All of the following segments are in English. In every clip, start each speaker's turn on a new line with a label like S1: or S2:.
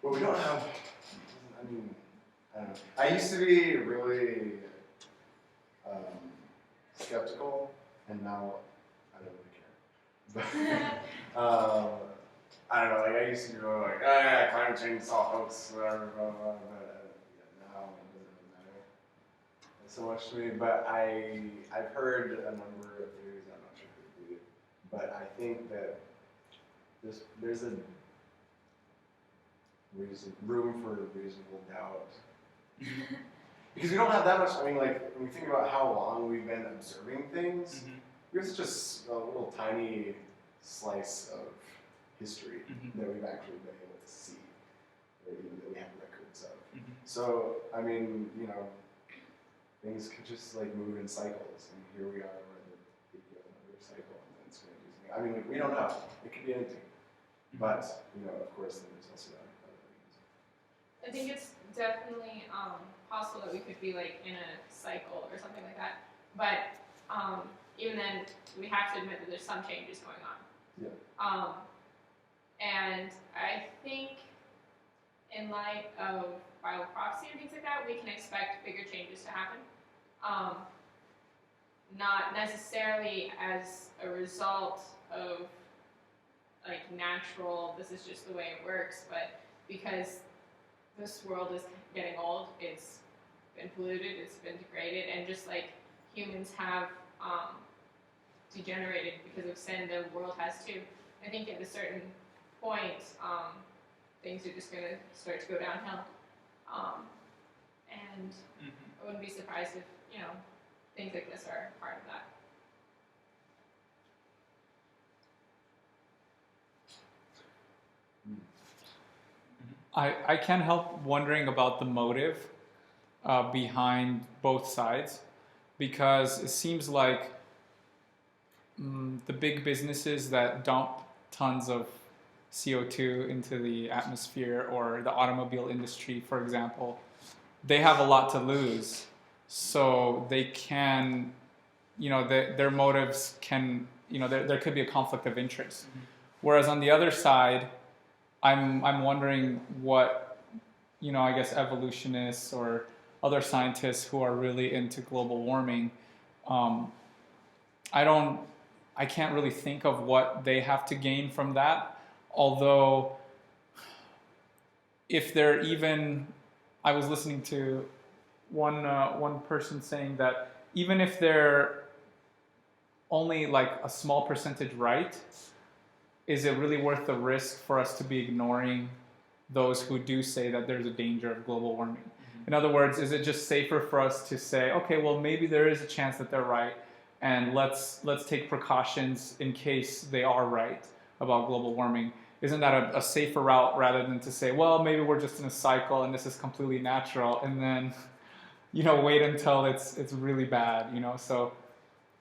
S1: But we don't have, I mean, I don't know. I used to be really skeptical, and now I don't really care. But I don't know, like I used to go like, oh yeah, climate change is all hoax, whatever, blah, blah, blah, but yeah, now it doesn't really matter so much to me. But I've heard a number of theories, I'm not sure if I believe it, but I think that there's a room for reasonable doubt. Because we don't have that much, I mean, like, when we think about how long we've been observing things, we have such a little tiny slice of history that we've actually been able to see, or even that we have records of. So, I mean, you know, things could just like move in cycles, and here we are at the beginning of another cycle, and then it's going to do something. I mean, like, we don't know. It could be anything. But, you know, of course, then there's also other things.
S2: I think it's definitely possible that we could be like in a cycle or something like that. But even then, we have to admit that there's some changes going on.
S1: Yeah.
S2: And I think in light of Bible prophecy and things like that, we can expect bigger changes to happen. Not necessarily as a result of like natural, this is just the way it works, but because this world is getting old, it's been polluted, it's been degraded, and just like humans have degenerated because of sin, the world has too. I think at a certain point, things are just going to start to go downhill. And I wouldn't be surprised if, you know, things like this are part of that.
S3: I can't help wondering about the motive behind both sides, because it seems like the big businesses that dump tons of CO2 into the atmosphere, or the automobile industry, for example, they have a lot to lose. So they can, you know, their motives can, you know, there could be a conflict of interest. Whereas on the other side, I'm wondering what, you know, I guess evolutionists or other scientists who are really into global warming, I can't really think of what they have to gain from that. Although, if they're even, I was listening to one person saying that even if they're only like a small percentage right, is it really worth the risk for us to be ignoring those who do say that there's a danger of global warming? In other words, is it just safer for us to say, okay, well, maybe there is a chance that they're right, and let's take precautions in case they are right about global warming? Isn't that a safer route, rather than to say, well, maybe we're just in a cycle and this is completely natural, and then, you know, wait until it's really bad, you know? So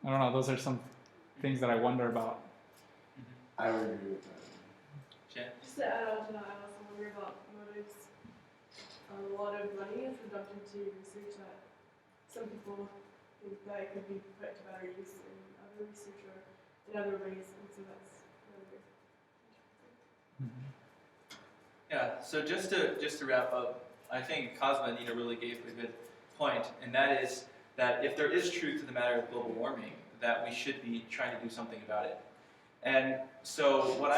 S3: I don't know, those are some things that I wonder about.
S1: I would agree with that.
S4: Jen?
S5: Just to add on to that, I also wonder about motives. A lot of money is dumped into research that some people think that it could be put to better use in other research or in other ways, and so that's another
S4: Yeah, so just to wrap up, I think Cosma and Nina really gave a good point, and that is that if there is truth to the matter of global warming, that we should be trying to do something about it. And so what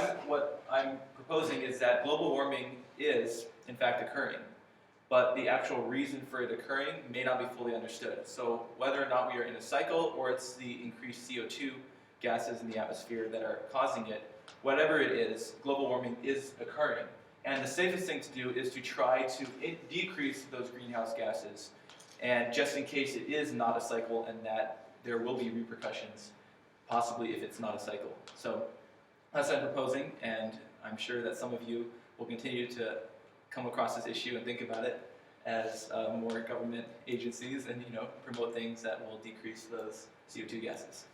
S4: I'm proposing is that global warming is, in fact, occurring, but the actual reason for it occurring may not be fully understood. So whether or not we are in a cycle, or it's the increased CO2 gases in the atmosphere that are causing it, whatever it is, global warming is occurring. And the safest thing to do is to try to decrease those greenhouse gases, and just in case it is not a cycle and that there will be repercussions, possibly if it's not a cycle. So that's what I'm proposing, and I'm sure that some of you will continue to come across this issue and think about it as more government agencies, and, you know, promote things that will decrease those CO2 gases.